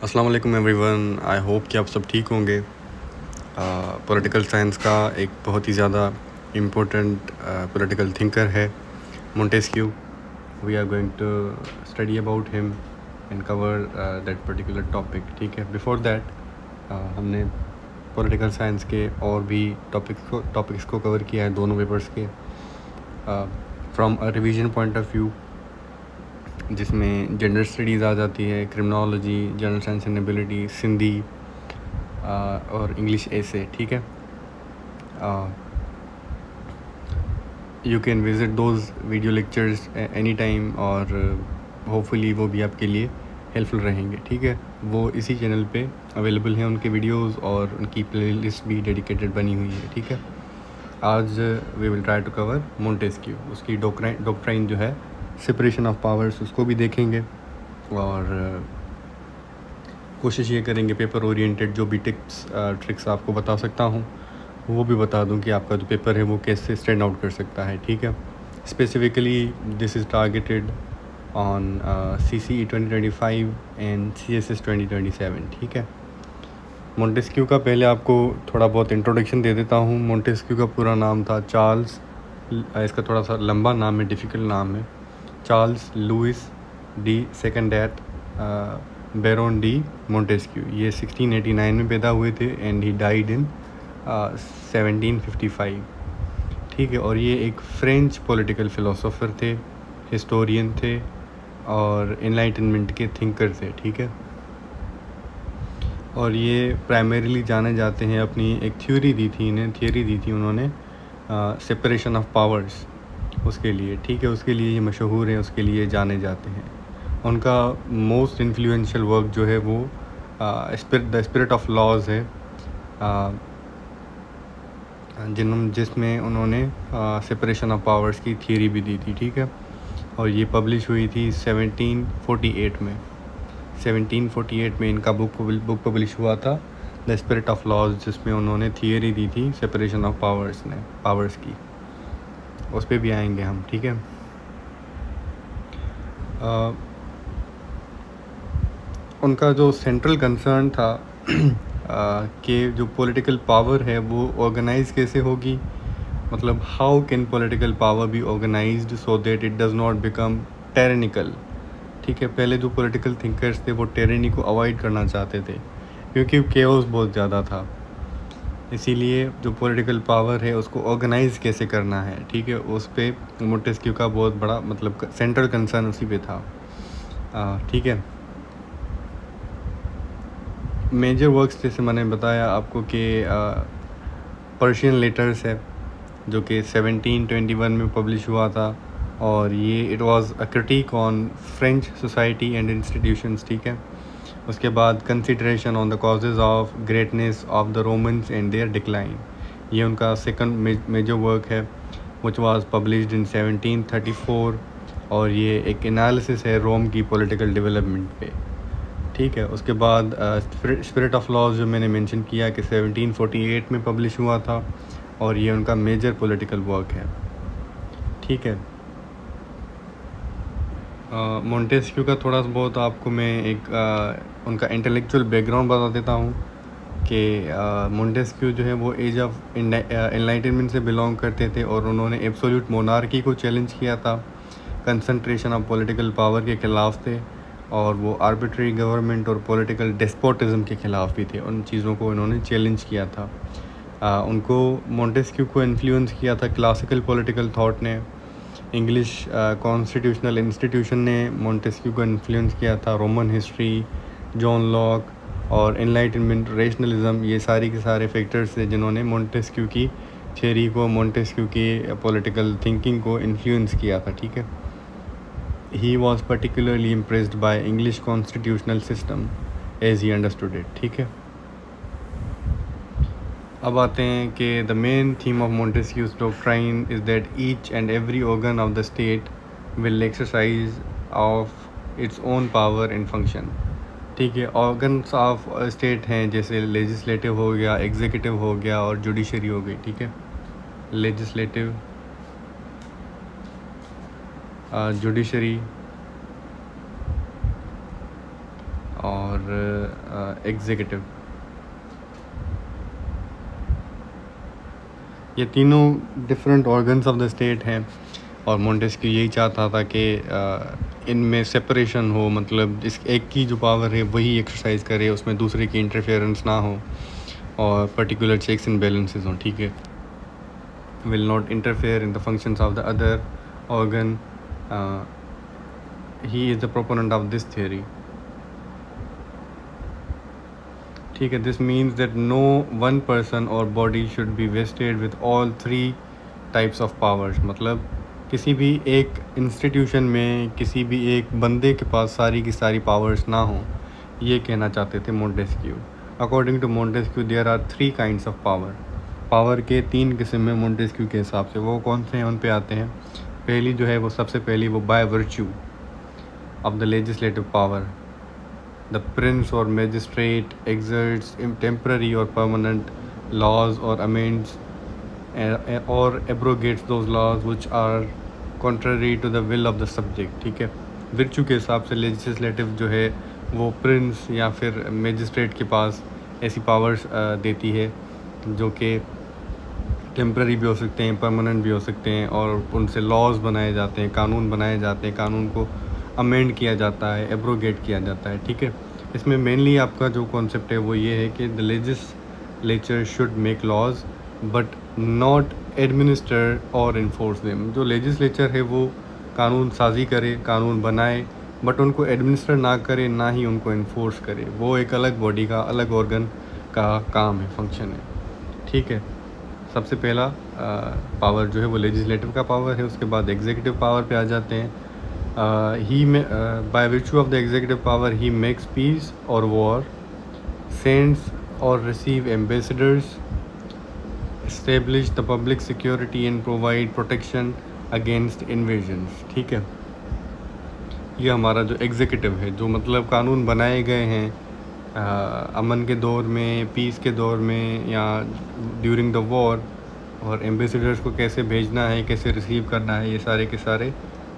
अस्सलाम वालेकुम everyone. I hope कि आप सब ठीक होंगे। पॉलिटिकल साइंस का एक बहुत ही ज़्यादा इम्पोर्टेंट पॉलिटिकल थिंकर है Montesquieu. We are going to study about him and cover that particular topic. ठीक है, बिफोर दैट हमने पॉलिटिकल साइंस के और भी टॉपिक्स को कवर किया है दोनों पेपर्स के from a revision point of view, जिसमें जेंडर स्टडीज़ आ जाती है, criminology, general science and ability, Sindhi और इंग्लिश ऐसे। ठीक है, you can visit those video lectures any time और होपफुली वो भी आपके लिए हेल्पफुल रहेंगे। ठीक है, वो इसी चैनल पे अवेलेबल हैं उनके वीडियोस और उनकी प्लेलिस्ट भी डेडिकेटेड बनी हुई है। ठीक है, आज we will try to cover Montesquieu, उसकी डॉक्ट्राइन जो है सेपरेशन ऑफ पावर्स, उसको भी देखेंगे और कोशिश ये करेंगे पेपर ओरिएंटेड जो भी टिप्स ट्रिक्स आपको बता सकता हूँ वो भी बता दूँ कि आपका जो पेपर है वो कैसे स्टैंड आउट कर सकता है। ठीक है, specifically this is targeted on CCE 2025 and CSS 2027। ठीक है, मोंटेस्क्यू का पहले आपको थोड़ा बहुत इंट्रोडक्शन दे देता हूँ। मोंटेस्क्यू का पूरा नाम था चार्ल्स, इसका थोड़ा सा लंबा नाम है, डिफ़िकल्ट नाम है, Charles Louis de Secondat Baron de Montesquieu. ये 1689 में पैदा हुए थे एंड ही डाइड इन 1755। ठीक है, और ये एक फ्रेंच पॉलिटिकल फ़िलोसोफर थे, हिस्टोरियन थे और एनलाइटनमेंट के थिंकर थे। ठीक है, और ये प्राइमरीली जाने जाते हैं अपनी एक थियोरी दी थी उन्होंने सेपरेशन ऑफ पावर्स, उसके लिए। ठीक है, उसके लिए ये मशहूर हैं, उसके लिए जाने जाते हैं। उनका मोस्ट इन्फ्लुएंशियल वर्क जो है वो द स्पिरिट ऑफ लॉज है, जिसमें उन्होंने सेपरेशन ऑफ पावर्स की थियरी भी दी थी। ठीक है, और ये पब्लिश हुई थी 1748 में। 1748 में इनका बुक पब्लिश हुआ था, द स्पिरिट ऑफ लॉज, जिसमें उन्होंने थियरी दी थी सेपरेशन ऑफ पावर्स की। उस पर भी आएंगे हम। ठीक है, उनका जो सेंट्रल कंसर्न था कि जो पॉलिटिकल पावर है वो ऑर्गेनाइज कैसे होगी, मतलब how can political power be organised so that it does not become tyrannical. ठीक है, पहले जो पॉलिटिकल थिंकर्स थे वो टेरेनी को अवॉइड करना चाहते थे क्योंकि केओस बहुत ज़्यादा था। इसीलिए जो पॉलिटिकल पावर है उसको ऑर्गेनाइज कैसे करना है, ठीक है, उस पर मोंटेस्क्यू का बहुत बड़ा मतलब सेंट्रल कंसर्न उसी पे था। ठीक है, मेजर वर्क्स जैसे मैंने बताया आपको कि पर्शियन लेटर्स है जो कि 1721 में पब्लिश हुआ था और ये it was a critic on French society and institutions. ठीक है, उसके बाद consideration on the causes of greatness of the Romans and their decline, ये उनका सेकंड मेजर वर्क है विच वाज पब्लिश्ड इन 1734 और ये एक एनालिसिस है रोम की पॉलिटिकल डेवलपमेंट पे। ठीक है, उसके बाद स्पिरिट ऑफ लॉज जो मैंने मेंशन किया कि 1748 में पब्लिश हुआ था और ये उनका मेजर पॉलिटिकल वर्क है। ठीक है, मोंटेस्क्यू का थोड़ा बहुत आपको मैं एक उनका इंटेलेक्चुअल बैकग्राउंड बता देता हूँ कि मोंटेस्क्यू जो है वो एज ऑफ एनलाइटनमेंट से बिलोंग करते थे और उन्होंने एब्सोल्यूट मोनार्की को चैलेंज किया था, कंसंट्रेशन ऑफ पॉलिटिकल पावर के ख़िलाफ़ थे और वो आर्बिट्री गवर्नमेंट और पॉलिटिकल डेस्पोटिज़म के ख़िलाफ़ भी थे। उन चीज़ों को इन्होंने चैलेंज किया था। उनको मोंटेस्क्यू को इन्फ्लुएंस किया था क्लासिकल पॉलिटिकल थॉट ने, इंग्लिश कॉन्स्टिट्यूशनल इंस्टीट्यूशन ने मोंटेस्क्यू को इन्फ्लुएंस किया था, रोमन हिस्ट्री, जॉन लॉक और एनलाइटनमेंट, रेशनलिज्म, ये सारी के सारे फैक्टर्स थे जिन्होंने मोंटेस्क्यू की थियरी को, मोंटेस्क्यू की पॉलिटिकल थिंकिंग को इन्फ्लुएंस किया था। ठीक है, he was particularly impressed by English constitutional system as he understood it। ठीक है, अब आते हैं कि the main theme of Montesquieu's doctrine is that each and every organ of the state will exercise of its own power and function। ठीक है, organs of state हैं जैसे लेजिस्लेटिव हो गया, एग्जीक्यूटिव हो गया और जुडिशरी हो गई। ठीक है, लेजिस्लेटिव, जुडिशरी और एग्जीक्यूटिव। ये तीनों different organs of the state हैं और मोंटेस्क्यू यही चाहता था कि इनमें सेपरेशन हो, मतलब इस एक की जो पावर है वही एक्सरसाइज करे, उसमें दूसरे की इंटरफेरेंस ना हो और पर्टिकुलर चेक्स एंड बैलेंसेस हों, ठीक है। Will not interfere in the functions of the other organ. He is the proponent of this theory, ठीक है। This means that no one person और body should be vested with all three types of powers. मतलब किसी भी एक institution में किसी भी एक बंदे के पास सारी की सारी पावर्स ना हो, ये कहना चाहते थे Montesquieu. According to Montesquieu there are three kinds of power. Power के तीन किस्म हैं मोंटेस्क्यू के हिसाब से। वो कौन से हैं उन पे आते हैं। पहली जो है वो सबसे पहली वो by virtue of the legislative power, the prince or magistrate exerts temporary or permanent laws or amends or abrogates those laws which are contrary to the will of the subject, ठीक है। विर्चू के हिसाब से लेजिस्लेटिव जो है वो Prince या फिर मैजिस्ट्रेट के पास ऐसी पावर्स देती है जो कि टेम्प्ररी भी हो सकते हैं, परमानेंट भी हो सकते हैं, और उनसे लॉज बनाए जाते हैं, कानून बनाए जाते हैं, कानून को अमेंड किया जाता है, एब्रोगेट किया जाता है, ठीक है। इसमें मेनली आपका जो कॉन्सेप्ट है वो ये है कि the legislature should make laws but not administer और इन्फोर्स देम। जो लेजिस्लेचर है वो कानून साजी करे, कानून बनाए, बट उनको एडमिनिस्टर ना करे, ना ही उनको इन्फोर्स करे। वो एक अलग बॉडी का, अलग ऑर्गन का काम है, फंक्शन है, ठीक है। सबसे पहला पावर जो है वो लेजिस्लेटिव का पावर है। उसके बाद एग्जीक्यूटिव पावर पे आ जाते हैं। ही में by virtue of the executive power he makes peace और वॉर, सेंड्स और receive ambassadors, establish the public security and provide protection against invasions, ठीक है। ये हमारा जो एग्जीक्यूटिव है, जो मतलब कानून बनाए गए हैं अमन के दौर में, पीस के दौर में या ड्यूरिंग द वॉर, और एम्बेसडर्स को कैसे भेजना है, कैसे रिसीव करना है, ये सारे के सारे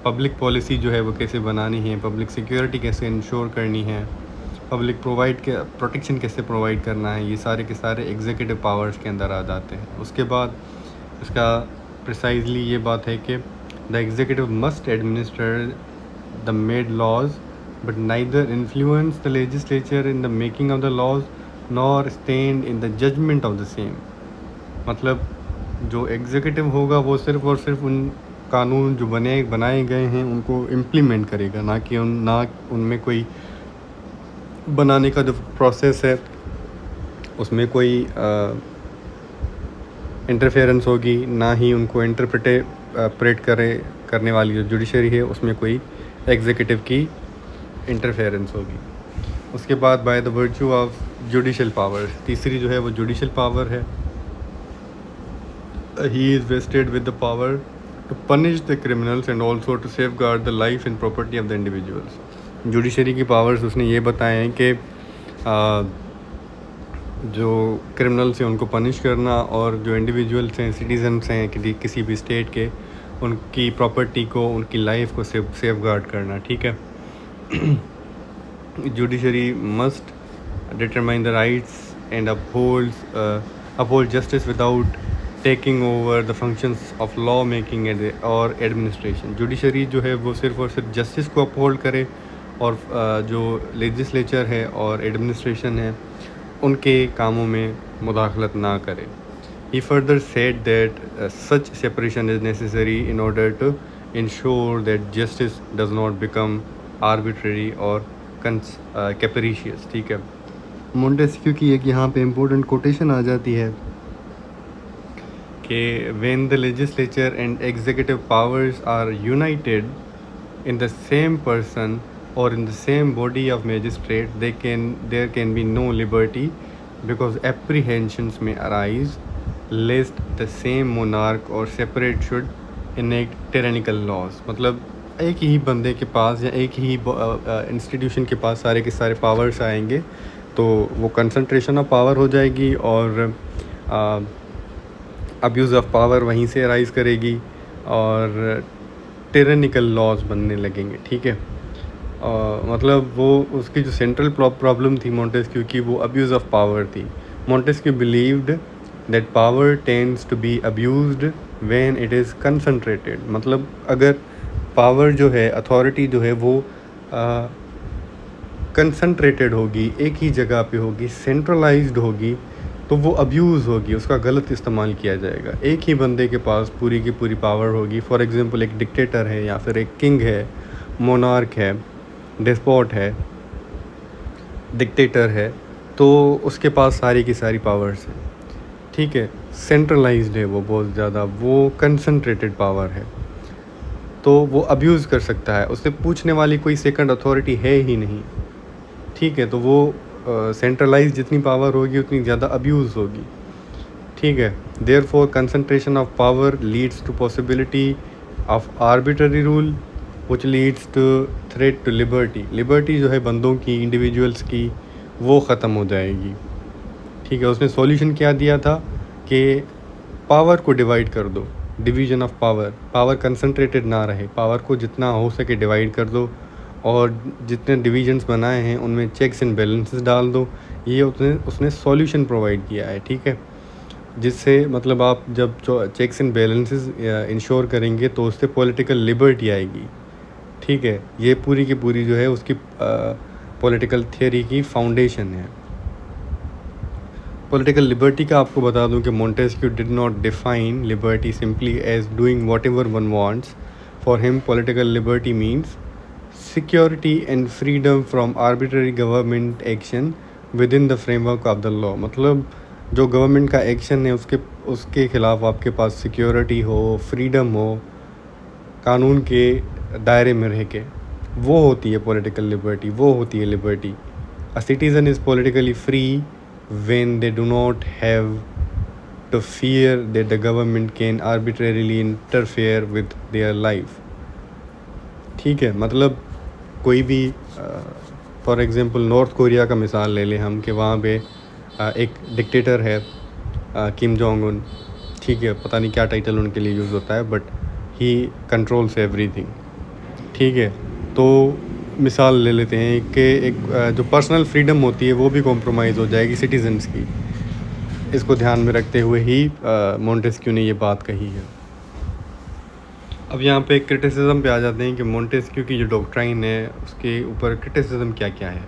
पब्लिक पॉलिसी जो है वो कैसे बनानी है, पब्लिक सिक्योरिटी कैसे इंश्योर करनी है, पब्लिक प्रोटेक्शन कैसे प्रोवाइड करना है, ये सारे के सारे एग्जीक्यूटिव पावर्स के अंदर आ जाते हैं। उसके बाद इसका प्रिसाइजली ये बात है कि the executive must administer the made laws but neither influence the legislature in the making of the laws nor stand in the judgment of the same। मतलब जो एग्जीक्यूटिव होगा वो सिर्फ़ और सिर्फ उन कानून जो बनाए गए हैं उनको इम्प्लीमेंट करेगा, ना कि उनमें कोई बनाने का जो प्रोसेस है उसमें कोई इंटरफेरेंस होगी, ना ही उनको इंटरप्रेट करने वाली जो जुडिशरी है उसमें कोई एग्जीक्यूटिव की इंटरफेरेंस होगी। उसके बाद by the virtue of judicial power, तीसरी जो है वो जुडिशल पावर है। He is vested with the power to punish the criminals and also to safeguard the life and property of the individuals. Judiciary की powers उसने ये बताए हैं कि जो क्रिमिनल्स हैं उनको पनिश करना, और जो इंडिविजुअल्स हैं, सिटीजन्स हैं किसी भी स्टेट के, उनकी प्रॉपर्टी को, उनकी लाइफ को सेफ गार्ड करना, ठीक है। Judiciary must determine the rights and uphold justice without taking over the functions of law making or administration। Judiciary जो है वो सिर्फ और सिर्फ जस्टिस को अपहोल्ड करे और जो लेजिस्लेचर है और एडमिनिस्ट्रेशन है उनके कामों में मुदाखलत ना करे। He further said that such separation is necessary in order to ensure that justice does not become arbitrary और कैप्रिशियस, ठीक है। मोंटेस्क्यू की एक यहाँ पे इम्पोर्टेंट कोटेशन आ जाती है कि when the legislature and executive powers are united in the same person और in the same body of magistrate there can be no liberty because apprehensions में arise lest the same monarch और separate should enact tyrannical laws. मतलब एक ही बंदे के पास या एक ही institution के पास सारे के सारे पावर्स आएंगे तो वो कंसंट्रेशन ऑफ पावर हो जाएगी और अब्यूज़ ऑफ पावर वहीं से अराइज़ करेगी और टिरानिकल लॉज बनने लगेंगे, ठीक है। मतलब वो उसकी जो सेंट्रल प्रॉब्लम थी मोंटेस्क्यू की, वो अब्यूज़ ऑफ पावर थी। Montesquieu believed that power tends to be abused when it is concentrated. मतलब अगर पावर जो है, अथॉरिटी जो है, वो कंसंट्रेटेड होगी, एक ही जगह पे होगी, सेंट्रलाइज्ड होगी, तो वो अब्यूज़ होगी, उसका गलत इस्तेमाल किया जाएगा। एक ही बंदे के पास पूरी की पूरी पावर होगी। फॉर एग्ज़ाम्पल एक डिक्टेटर है, या फिर एक किंग है, मोनार्क है, डेस्पोट है, डिक्टेटर है, तो उसके पास सारी की सारी पावर्स हैं, ठीक है। सेंट्रलाइज्ड है वो बहुत ज़्यादा, वो कंसंट्रेटेड पावर है, तो वो अब्यूज़ कर सकता है। उससे पूछने वाली कोई सेकंड अथॉरिटी है ही नहीं, ठीक है। तो वो सेंट्रलाइज जितनी पावर होगी उतनी ज़्यादा अब्यूज़ होगी, ठीक है। Therefore concentration of power leads to possibility of arbitrary rule which leads to threat to liberty. Liberty जो है बंदों की, इंडिविजुअल्स की, वो ख़त्म हो जाएगी, ठीक है। उसने सॉल्यूशन क्या दिया था कि पावर को डिवाइड कर दो, division of power. Power concentrated ना रहे, पावर को जितना हो सके डिवाइड कर दो, और जितने डिवीजन्स बनाए हैं उनमें चेक्स एंड बैलेंसेस डाल दो। ये उसने सॉल्यूशन प्रोवाइड किया है, ठीक है। जिससे मतलब आप जब चेक्स एंड बैलेंसेस इंश्योर करेंगे तो उससे पॉलिटिकल लिबर्टी आएगी, ठीक है। ये पूरी की पूरी जो है उसकी पॉलिटिकल थियरी की फाउंडेशन है। पॉलिटिकल लिबर्टी का आपको बता दूं कि Montesquieu did not define liberty simply as doing whatever one wants. For him political liberty means security and freedom from arbitrary government action within the framework of the law. मतलब जो government का action है उसके ख़िलाफ़ आपके पास security हो, freedom हो, कानून के दायरे में रह के, वो होती है पॉलिटिकल लिबर्टी, वो होती है liberty. A citizen is politically free when they do not have to fear that the government can arbitrarily interfere with their life, ठीक है। मतलब कोई भी फॉर एग्ज़ाम्पल नॉर्थ कोरिया का मिसाल ले लें हम, कि वहाँ पे एक डिक्टेटर है, किम जोंग उन, ठीक है। पता नहीं क्या टाइटल उनके लिए यूज़ होता है, बट ही कंट्रोल्स एवरीथिंग, ठीक है। तो मिसाल ले लेते हैं कि एक जो पर्सनल फ्रीडम होती है वो भी कॉम्प्रोमाइज़ हो जाएगी सिटीजन्स की। इसको ध्यान में रखते हुए ही मोंटेस्क्यू ने ये बात कही है। अब यहाँ पे क्रिटिसिज्म पे आ जाते हैं कि मोंटेस्क्यू की जो डॉक्ट्राइन है उसके ऊपर क्रिटिसिज्म क्या क्या है।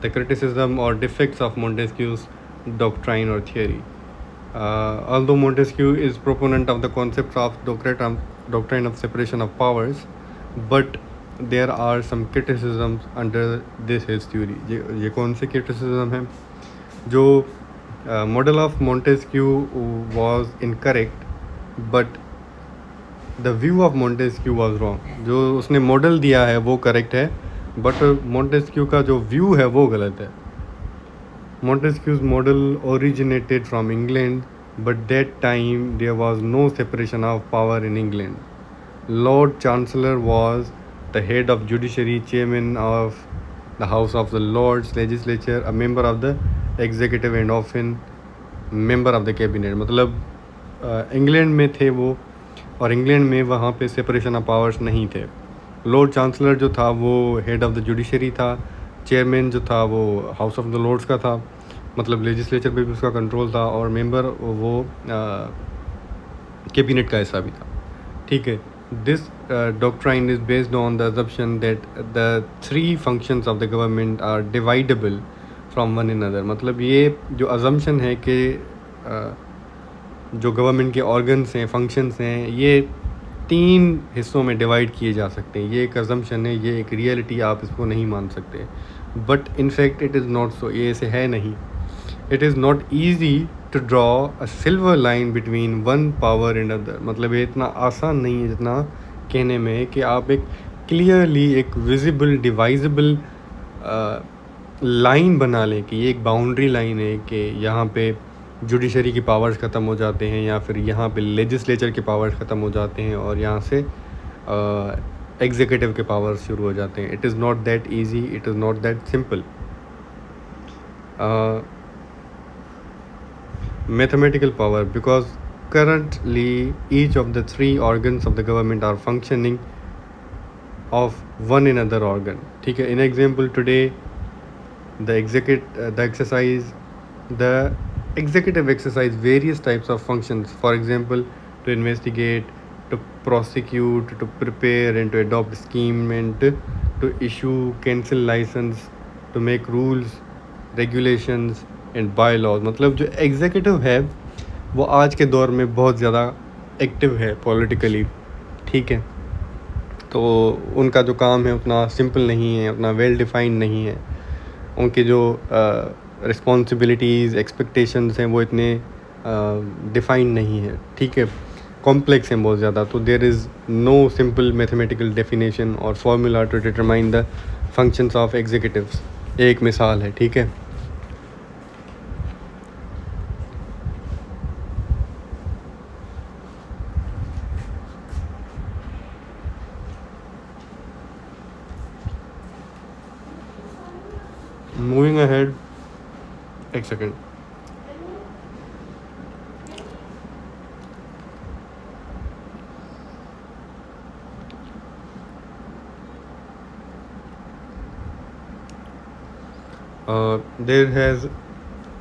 द क्रिटिसिज्म और डिफेक्ट्स ऑफ मोंटेस्क्यूज डॉक्ट्राइन और theory. although Montesquieu is proponent of the concept of doctrine of separation of powers, but there are some criticisms under this his theory। ये कौन से criticism है? जो model of Montesquieu was incorrect, but the view of Montesquieu was wrong। जो उसने model दिया है वो करेक्ट है, बट मोंटेस्क्यू का जो व्यू है वो गलत है। Montesquieu's model originated from England, but that time there was no separation of power in England. Lord Chancellor was the head of judiciary, chairman of the House of the Lords legislature, a member of the executive and often member of the cabinet। मतलब England में थे वो, और England में वहाँ पे separation of powers नहीं थे। लॉर्ड चांसलर जो था वो हेड ऑफ द जुडिशरी था, चेयरमैन जो था वो हाउस ऑफ द लॉर्ड्स का था, मतलब लेजिस्लेचर पे भी उसका कंट्रोल था, और मेंबर वो कैबिनेट का हिस्सा भी था, ठीक है। This doctrine is based on the assumption that the three functions of the government are dividable from one another. मतलब ये जो अजम्पशन है कि जो गवर्नमेंट के ऑर्गन्स हैं, फंक्शंस हैं, ये 3 हिस्सों में डिवाइड किए जा सकते हैं। ये एक अजम्पशन है, ये एक रियलिटी, आप इसको नहीं मान सकते, but in fact it is not so. ये ऐसे है नहीं। It is not easy to draw a silver line between one power and other. मतलब ये इतना आसान नहीं है जितना कहने में है कि आप एक क्लियरली एक विजिबल डिवाइजिबल लाइन बना लें कि ये एक बाउंड्री लाइन है कि यहाँ पे जुडिशरी की पावर्स ख़त्म हो जाते हैं, या फिर यहाँ पे लेजिस्लेचर के पावर्स ख़त्म हो जाते हैं, और यहाँ से एग्जीक्यूटिव के पावर्स शुरू हो जाते हैं। It is not that easy, it is not that simple. Mathematical power, because currently each of the 3 organs of the government are functioning of one another organ. ठीक है, in example today the executive exercise various types of functions, for example to investigate, to prosecute, to prepare and to adopt scheme and to issue cancel license, to make rules, regulations and bylaws. मतलब जो executive है वो आज के दौर में बहुत ज़्यादा एक्टिव है पॉलिटिकली, ठीक है। तो उनका जो काम है उतना सिंपल नहीं है, उतना वेल डिफाइंड नहीं है। उनके जो रिस्पॉन्सिबिलिटीज़ एक्सपेक्टेशंस हैं वो इतने डिफाइंड नहीं है, ठीक है, कॉम्प्लेक्स हैं बहुत ज़्यादा। तो there is no simple mathematical definition और formula to determine the functions of executives. एक मिसाल है, ठीक है। मूविंग अहेड, एक second.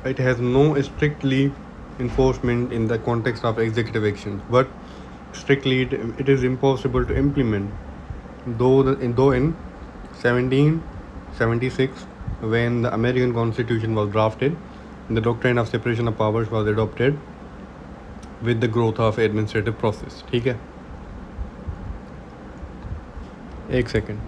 It has no strictly enforcement in the context of executive action, but strictly it is impossible to implement. Though in 1776, when the American Constitution was drafted, the doctrine of separation of powers was adopted with the growth of administrative process. ठीक है, एक second.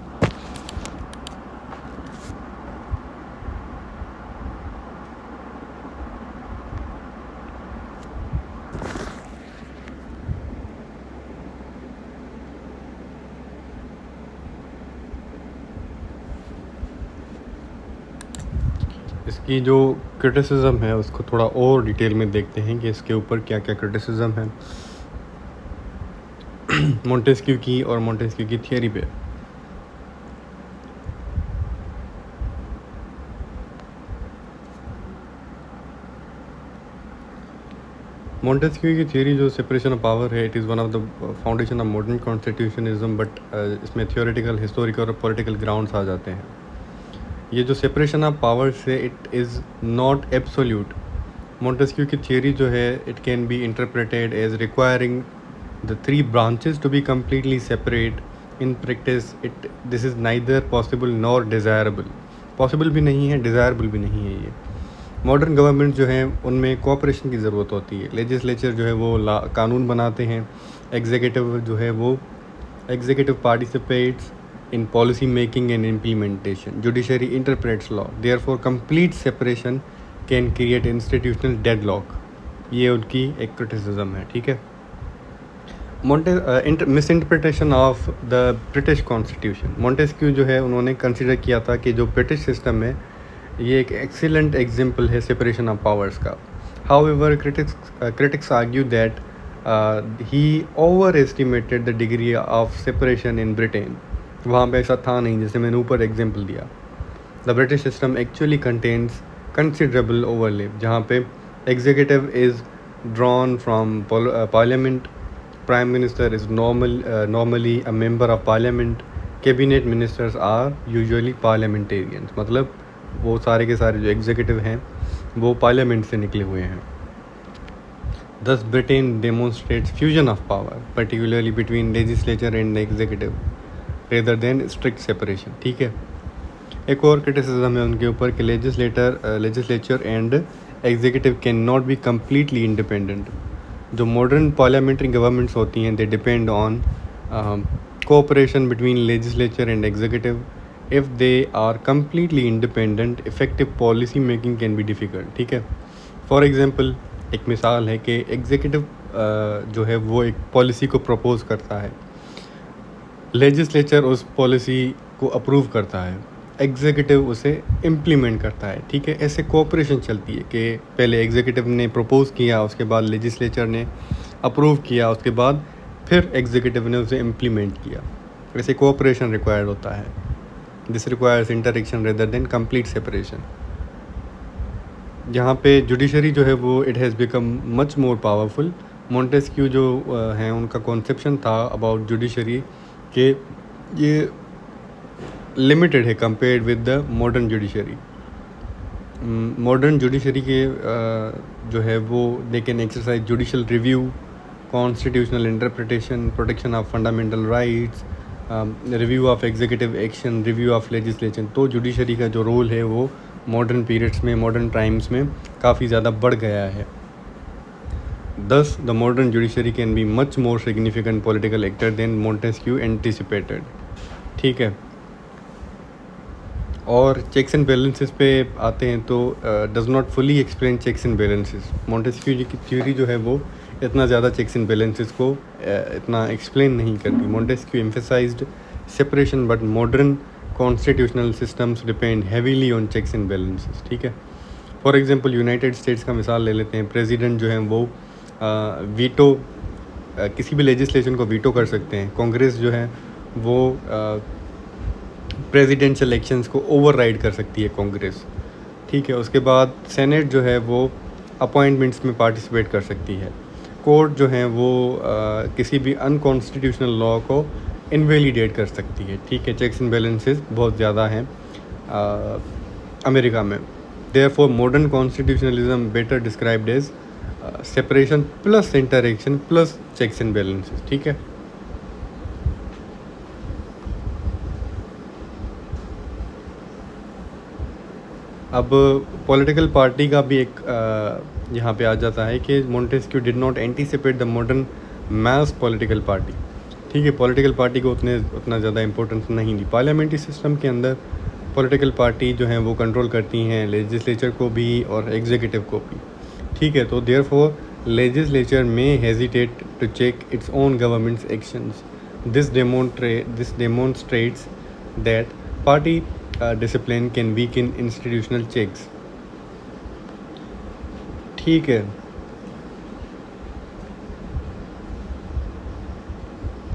इसकी जो criticism है उसको थोड़ा और detail में देखते हैं कि इसके ऊपर क्या क्या क्रिटिसिज्म है मोंटेस्क्यू की और मोंटेस्क्यू की थियरी पे। मोंटेस्क्यू की थियरी जो सेपरेशन ऑफ पावर है, it is one of the foundation of modern constitutionism, but इसमें थियोरेटिकल, हिस्टोरिकल और पॉलिटिकल ग्राउंड्स आ जाते हैं। ये जो सेपरेशन ऑफ पावर से it is not absolute. Montesquieu की थियरी जो है it can be interpreted as requiring the three branches to be completely separate. In practice this is neither possible nor desirable. Possible भी नहीं है, desirable भी नहीं है। ये मॉडर्न गवर्नमेंट जो है उनमें कोऑपरेशन की ज़रूरत होती है। लेजिस्लेचर जो है वो कानून बनाते हैं, एग्जीक्यूटिव जो है वो executive participates in policy making and implementation. Judiciary interprets law. Therefore, complete separation can create institutional deadlock. ये उनकी एक क्रिटिसिज्म है, ठीक है। Misinterpretation of the British constitution. Montesquieu जो है उन्होंने कंसिडर किया था कि जो ब्रिटिश सिस्टम है ये एक एक्सीलेंट एग्जाम्पल है सेपरेशन ऑफ पावर्स का। However critics argue that he overestimated the degree of separation in Britain. वहाँ पे ऐसा था नहीं जैसे मैंने ऊपर एग्जाम्पल दिया। The British system actually contains considerable overlap, जहाँ पे executive is drawn from parliament, prime minister is normally a member of parliament, cabinet ministers are usually parliamentarians. मतलब वो सारे के सारे जो एग्जीक्यूटिव हैं वो पार्लियामेंट से निकले हुए हैं। Thus Britain demonstrates fusion of power, particularly between legislature and the executive, rather than strict separation, ठीक है। एक और क्रिटिसिज्म है उनके ऊपर कि legislature and executive can not be completely independent. जो मॉडर्न पार्लियामेंट्री गवर्नमेंट्स होती हैं they depend on cooperation between legislature and executive. If they are completely independent, effective policy making can be difficult, ठीक है। For example एक मिसाल है कि executive जो है वो एक पॉलिसी को प्रपोज करता है, लेजिस्लेचर उस पॉलिसी को अप्रूव करता है, एग्जीक्यूटिव उसे इम्प्लीमेंट करता है, ठीक है। ऐसे कोऑपरेशन चलती है कि पहले एग्जीक्यूटिव ने प्रपोज किया, उसके बाद लेजिस्लेचर ने अप्रूव किया, उसके बाद फिर एग्जीक्यूटिव ने उसे इम्प्लीमेंट किया। ऐसे कोऑपरेशन रिक्वायर्ड होता है। This requires interaction rather than complete separation. यहाँ पे जुडिशरी जो है वो it has become much more powerful. Montesquieu जो हैं उनका कॉन्सेप्शन था अबाउट जुडिशरी कि ये लिमिटेड है compared with the modern judiciary. Modern judiciary के जो है वो they can exercise judicial review, constitutional interpretation, protection of fundamental rights, review of executive action, review of legislation. तो जुडिशरी का जो रोल है वो मॉडर्न पीरियड्स में, मॉडर्न टाइम्स में काफ़ी ज़्यादा बढ़ गया है। Thus, the modern judiciary can be much more significant political actor than Montesquieu anticipated। ठीक है, और चेक्स एंड बैलेंसेस पे आते हैं तो does not fully explain checks and balances. Montesquieu ji की थ्योरी जो है वो इतना ज़्यादा चेक्स एंड बैलेंसेस को इतना एक्सप्लेन नहीं करती। Montesquieu emphasized separation but modern constitutional systems depend heavily on checks and balances. ठीक है, फॉर एग्जांपल यूनाइटेड स्टेट्स का मिसाल ले लेते हैं। प्रेसिडेंट जो है वो वीटो किसी भी लेजिस्लेशन को वीटो कर सकते हैं। कांग्रेस जो है वो प्रेसिडेंशियल इलेक्शंस को ओवरराइड कर सकती है कांग्रेस। ठीक है, उसके बाद सेनेट जो है वो अपॉइंटमेंट्स में पार्टिसिपेट कर सकती है। कोर्ट जो है वो किसी भी अनकॉन्स्टिट्यूशनल लॉ को इनवैलिडेट कर सकती है। ठीक है, चेक्स एंड बैलेंसेस बहुत ज़्यादा हैं अमेरिका में। Therefore modern constitutionalism better described as separation plus interaction plus checks and balances. ठीक है, अब पॉलिटिकल पार्टी का भी एक यहाँ पे आ जाता है कि Montesquieu did not anticipate the modern mass political party. ठीक है, पॉलिटिकल पार्टी को उतना ज़्यादा इंपॉर्टेंस नहीं दी। पार्लियामेंट्री सिस्टम के अंदर पॉलिटिकल पार्टी जो हैं वो कंट्रोल करती हैं लेजिस्लेचर को भी और एग्जीक्यूटिव को भी। ठीक है, तो देयरफॉर लेजिस्लेचर में hesitate to check its own governments actions. This demonstrates that party discipline can weaken institutional checks. ठीक है,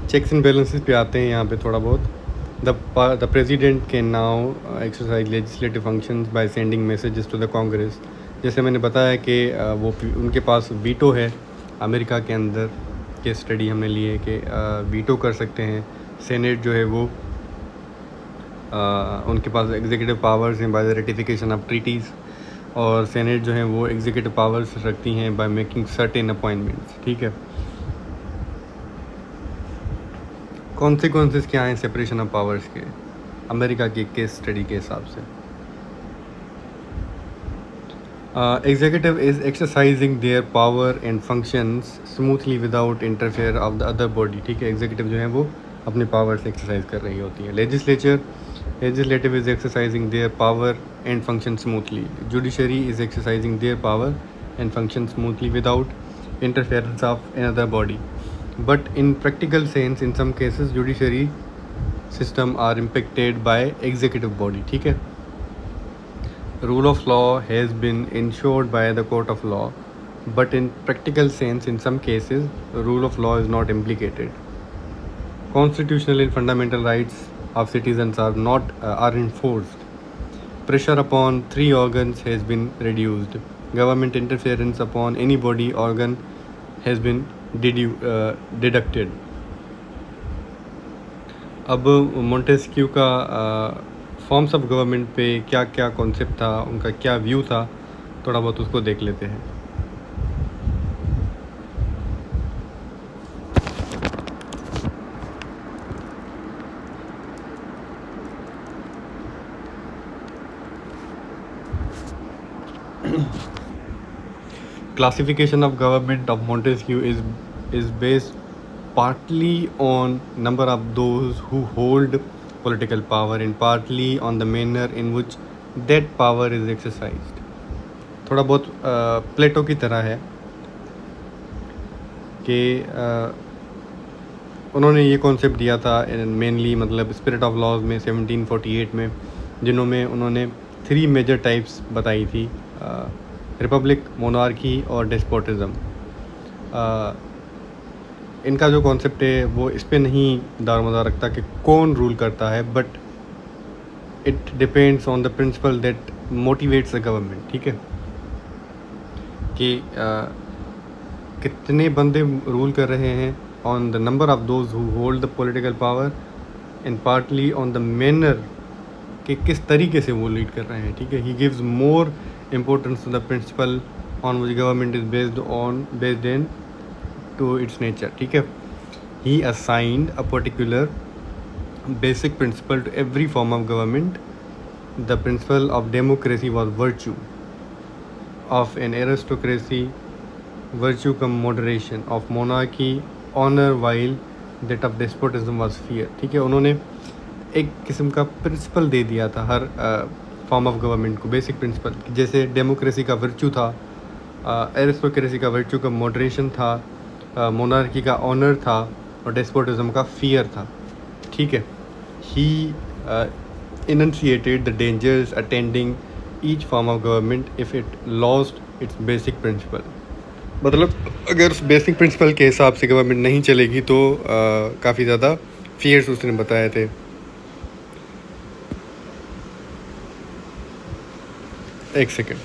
चेक्स एंड बैलेंसेस पे आते हैं यहाँ पे थोड़ा बहुत। The president can now exercise legislative functions by sending messages to the Congress. जैसे मैंने बताया कि वो उनके पास वीटो है। अमेरिका के अंदर के स्टडी हमने ली है कि वीटो कर सकते हैं। सेनेट जो है वो उनके पास एग्जीक्यूटिव पावर्स हैं by the ratification of treaties, और सेनेट जो है वो एग्जीक्यूटिव पावर्स रखती हैं बाय मेकिंग सर्टेन अपॉइंटमेंट्स। ठीक है, कॉन्सिक्वेंसेस क्या हैं सेपरेशन ऑफ पावर्स के अमेरिका के केस स्टडी के हिसाब से? Executive is exercising their power and functions smoothly without interfere of the other body. ठीक है, एग्जीक्यूटिव जो है वो अपने पावर से एक्सरसाइज कर रही होती है। Legislative is exercising their power and function smoothly. Judiciary is exercising their power and function smoothly without interference of another body. But in practical sense, in some cases, judiciary system are impacted by executive body। ठीक है, rule of law has been ensured by the court of law, but in practical sense, in some cases, rule of law is not implicated। Constitutional and fundamental rights of citizens are enforced। Pressure upon three organs has been reduced। Government interference upon any body organ has been deducted. अब Montesquieu का forms of government पे क्या क्या concept था, उनका क्या view था, थोड़ा बहुत उसको देख लेते हैं। Classification of government of Montesquieu is based partly on number of those who hold political power and partly on the manner in which that power is exercised। थोड़ा बहुत प्लेटो की तरह है कि उन्होंने ये कॉन्सेप्ट दिया था मेनली, मतलब स्पिरिट ऑफ लॉज में 1748 में, जिन्होंने उन्होंने 3 मेजर टाइप्स बताई थी, रिपब्लिक, मोनार्की और डेस्पोटिज्म। इनका जो कॉन्सेप्ट है वो इस पे नहीं दारोमदार रखता कि कौन रूल करता है, but it depends on the principal that motivates the government. ठीक है, कि कितने बंदे रूल कर रहे हैं, on the number of those who hold the political power and partly on the manner कि किस तरीके से वो लीड कर रहे हैं, ठीक है। He gives more importance to the principle on which government is based in to its nature, ठीक है। He assigned a particular basic principle to every form of government. The principle of democracy was virtue. Of an aristocracy, virtue come moderation. Of monarchy, honor, while that of despotism was fear. ठीक है, उन्होंने एक किस्म का principal दे दिया था हर form of government को, basic principle. जैसे डेमोक्रेसी का वर्च्यू था, एरिस्टोक्रेसी का वर्च्यू का मॉडरेशन था, मोनार्की का ऑनर था और डेस्पोटिज्म का फियर था, ठीक है। He enunciated the dangers attending each form of government if it lost its basic principle. मतलब अगर उस बेसिक प्रिंसिपल के हिसाब से गवर्नमेंट नहीं चलेगी तो काफ़ी ज़्यादा फियर्स उसने बताए थे। एक सेकेंड।